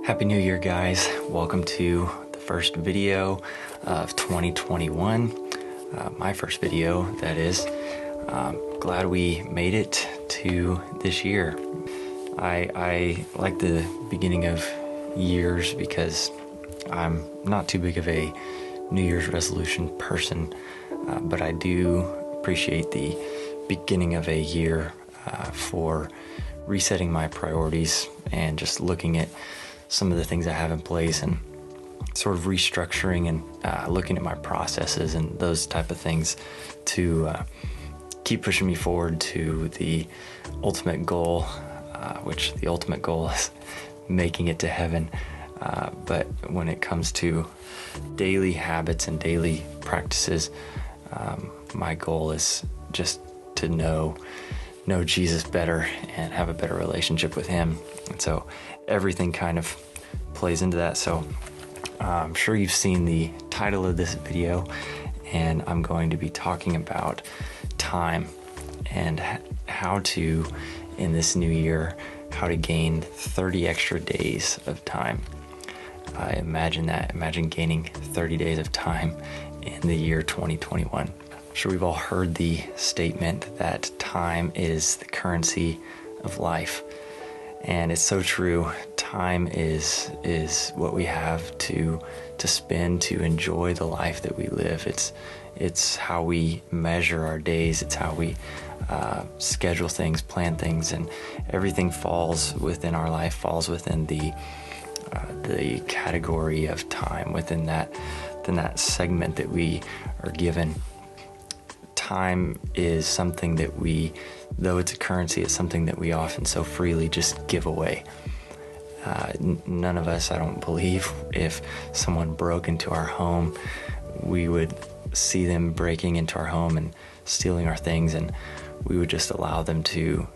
Happy New Year, guys. Welcome to the first video of 2021. My first video, that is. Glad we made it to this year. I like the beginning of years because I'm not too big of a New Year's resolution person, but I do appreciate the beginning of a year for resetting my priorities and just looking at some of the things I have in place and sort of restructuring and looking at my processes and those type of things to keep pushing me forward to the ultimate goal, which the ultimate goal is making it to heaven. But when it comes to daily habits and daily practices, my goal is just to know Jesus better and have a better relationship with him. And so everything kind of plays into that. So I'm sure you've seen the title of this video, and I'm going to be talking about time and how to, in this new year, how to gain 30 extra days of time. Imagine that. Imagine gaining 30 days of time in the year 2021. I'm sure we've all heard the statement that time is the currency of life. And it's so true. Time is what we have to spend, to enjoy the life that we live. It's how we measure our days. It's how we schedule things, plan things, and everything falls within our life, falls within the category of time, within that segment that we are given. Time is something that though it's a currency, it's something that we often so freely just give away. None of us, I don't believe, if someone broke into our home, we would see them breaking into our home and stealing our things, and we would just allow them to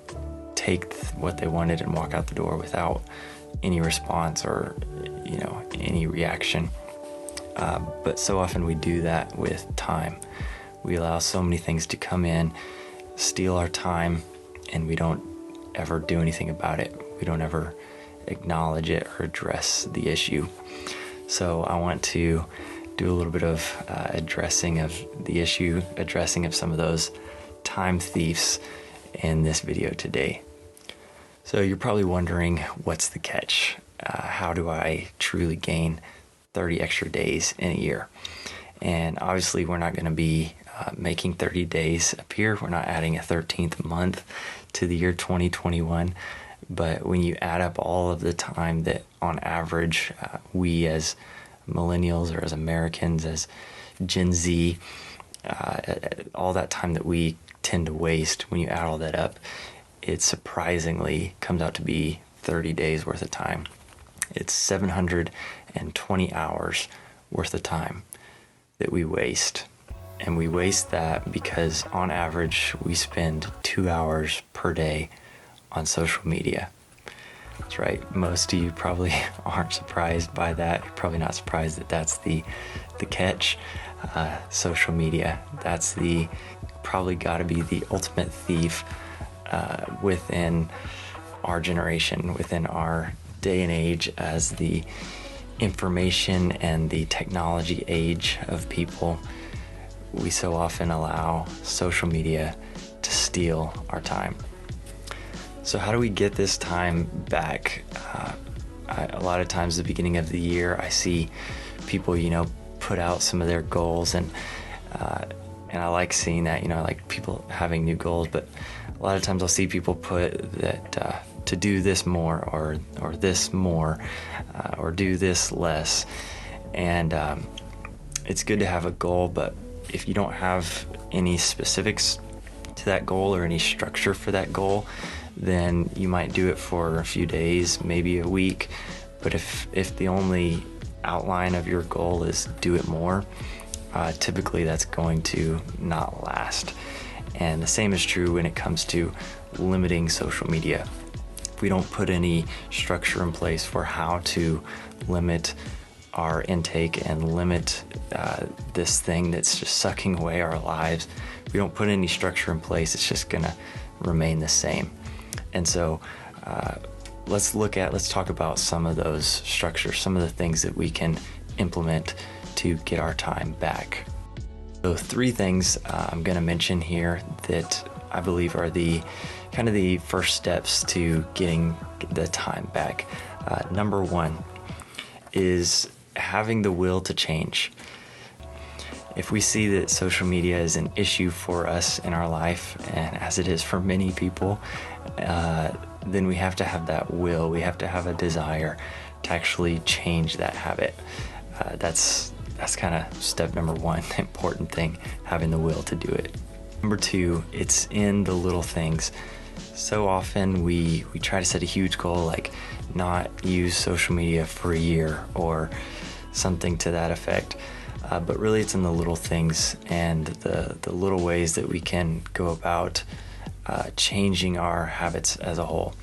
take what they wanted and walk out the door without any response or any reaction. But so often we do that with time. We allow so many things to come in, steal our time, and we don't ever do anything about it. We don't ever acknowledge it or address the issue. So I want to do a little bit of addressing of the issue, addressing of some of those time thieves in this video today. So you're probably wondering, what's the catch? How do I truly gain 30 extra days in a year? And obviously we're not going to be making 30 days appear. We're not adding a 13th month to the year 2021. But when you add up all of the time that on average we as millennials or as Americans, as Gen Z, all that time that we tend to waste, when you add all that up, it surprisingly comes out to be 30 days worth of time. It's 720 hours worth of time that we waste. And we waste that because on average we spend 2 hours per day on social media. That's right. Most of you probably aren't surprised by that. You're probably not surprised that that's the catch. Social media, that's probably got to be the ultimate thief within our generation, within our day and age, as the information and the technology age of people. We so often allow social media to steal our time. So how do we get this time back? A lot of times at the beginning of the year, I see people, put out some of their goals, and I like seeing that, I like people having new goals, but a lot of times I'll see people put that to do this more or this more or do this less. And it's good to have a goal, but if you don't have any specifics to that goal or any structure for that goal, then you might do it for a few days, maybe a week. But if the only outline of your goal is do it more, typically that's going to not last. And the same is true when it comes to limiting social media. If we don't put any structure in place for how to limit our intake and limit this thing that's just sucking away our lives, if we don't put any structure in place, it's just gonna remain the same. And so let's talk about some of those structures, some of the things that we can implement to get our time back. So 3 things I'm going to mention here that I believe are the kind of the first steps to getting the time back. Number 1 is having the will to change. If we see that social media is an issue for us in our life, and as it is for many people, then we have to have that will. We have to have a desire to actually change that habit. That's kind of step number 1, the important thing, having the will to do it. Number 2, it's in the little things. So often we try to set a huge goal, like not use social media for a year or something to that effect. But really it's in the little things and the little ways that we can go about changing our habits as a whole.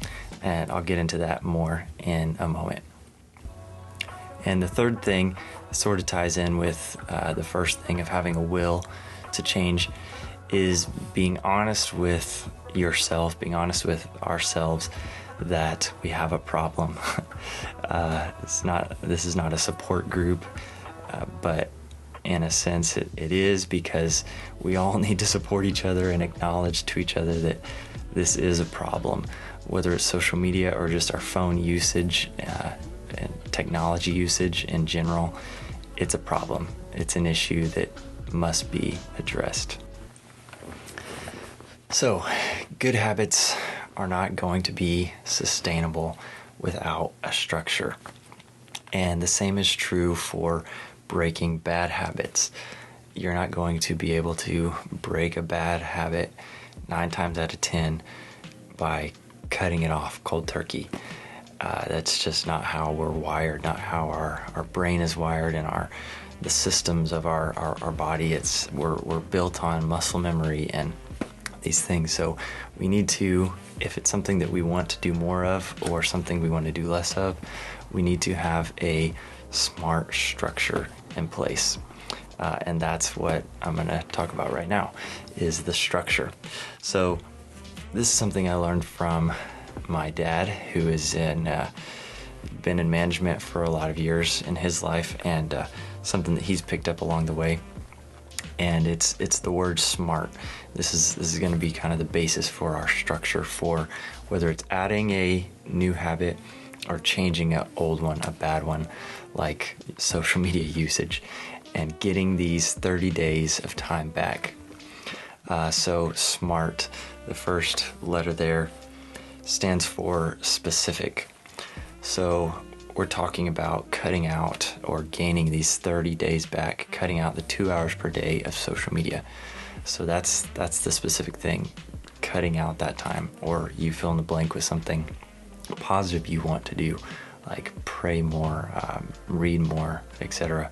And I'll get into that more in a moment. And the third thing sort of ties in with the first thing of having a will to change is being honest with yourself, being honest with ourselves that we have a problem. This is not a support group, but in a sense it is, because we all need to support each other and acknowledge to each other that this is a problem, whether it's social media or just our phone usage and technology usage in general. It's a problem. It's an issue that must be addressed. So, good habits are not going to be sustainable without a structure. And the same is true for breaking bad habits. You're not going to be able to break a bad habit 9 times out of 10 by cutting it off cold turkey. That's just not how we're wired, not how our brain is wired, and the systems of our body. We're built on muscle memory and these things. So we need to, if it's something that we want to do more of or something we want to do less of, we need to have a smart structure in place. And that's what I'm going to talk about right now, is the structure. So this is something I learned from my dad, who is been in management for a lot of years in his life, and something that he's picked up along the way. And it's the word SMART. This is going to be kind of the basis for our structure, for whether it's adding a new habit or changing an old one, a bad one, like social media usage, and getting these 30 days of time back. So SMART, the first letter there, stands for specific. So we're talking about cutting out or gaining these 30 days back, cutting out the 2 hours per day of social media. So that's the specific thing, cutting out that time, or you fill in the blank with something positive you want to do, like pray more, read more, etc.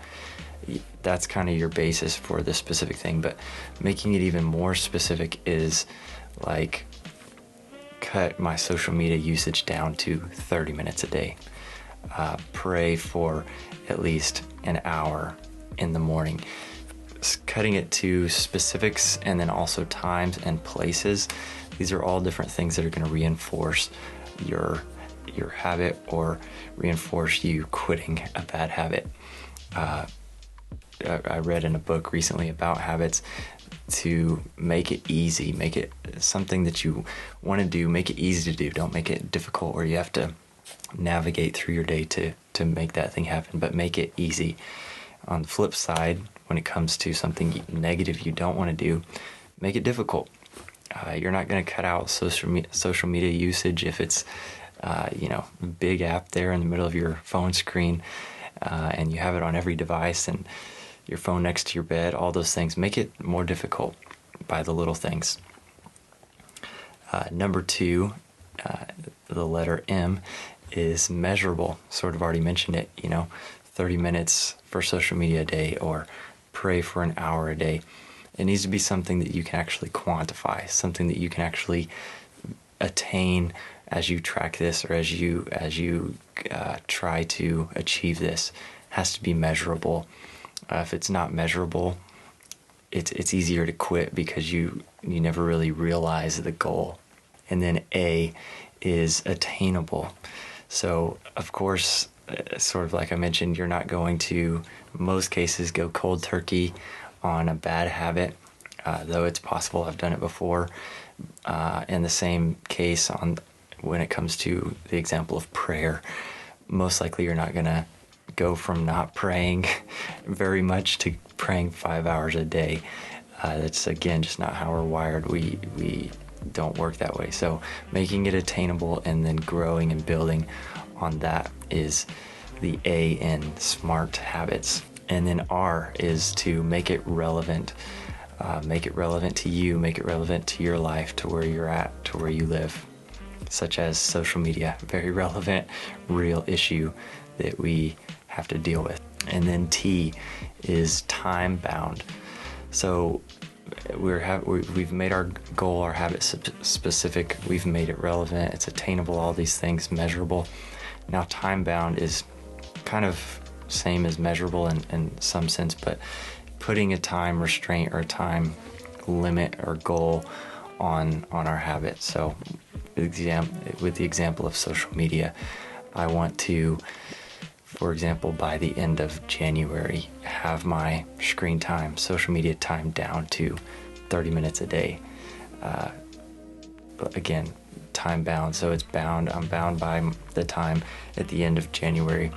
That's kind of your basis for the specific thing, but making it even more specific is like cut my social media usage down to 30 minutes a day. Pray for at least an hour in the morning. Cutting it to specifics and then also times and places. These are all different things that are going to reinforce your habit or reinforce you quitting a bad habit. I read in a book recently about habits to make it easy, make it something that you want to do, make it easy to do. Don't make it difficult where you have to navigate through your day to make that thing happen, but make it easy. On the flip side, when it comes to something negative you don't want to do, make it difficult. You're not going to cut out social media usage if it's big app there in the middle of your phone screen, and you have it on every device and your phone next to your bed, all those things. Make it more difficult by the little things. Number 2, the letter M, is measurable. Sort of already mentioned it, 30 minutes for social media a day or pray for an hour a day. It needs to be something that you can actually quantify, something that you can actually attain as you track this, or as you try to achieve this. It has to be measurable. If it's not measurable, it's easier to quit because you never really realize the goal. And then A is attainable. So, of course, sort of like I mentioned, you're not going to, in most cases, go cold turkey on a bad habit, though it's possible. I've done it before. In the same case, when it comes to the example of prayer, most likely you're not going to go from not praying very much to praying 5 hours a day. That's, again, just not how we're wired. We don't work that way. So making it attainable and then growing and building on that is the A in SMART habits. And then R is to make it relevant. Make it relevant to you, make it relevant to your life, to where you're at, to where you live, such as social media, very relevant, real issue that we have to deal with. And then T is time bound. So we've made our goal, our habit specific, we've made it relevant, it's attainable, all these things, measurable. Now time bound is kind of same as measurable in some sense, but putting a time restraint or a time limit or goal on our habit. So with the example of social media, I want to, for example, by the end of January, have my screen time, social media time down to 30 minutes a day. Again, time bound, so it's bound. I'm bound by the time at the end of January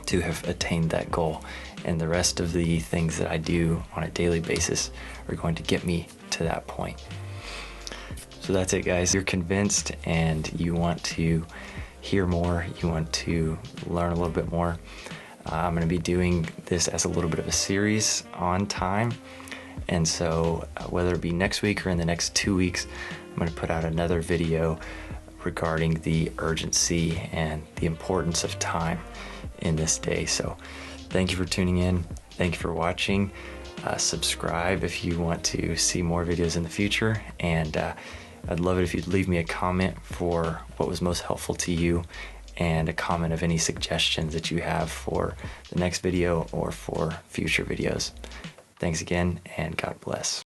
to have attained that goal. And the rest of the things that I do on a daily basis are going to get me to that point. So that's it, guys. You're convinced and you want to hear more, you want to learn a little bit more. I'm going to be doing this as a little bit of a series on time. And so whether it be next week or in the next 2 weeks, I'm going to put out another video regarding the urgency and the importance of time in this day. So thank you for tuning in. Thank you for watching. Subscribe if you want to see more videos in the future. And I'd love it if you'd leave me a comment for what was most helpful to you, and a comment of any suggestions that you have for the next video or for future videos. Thanks again, and God bless.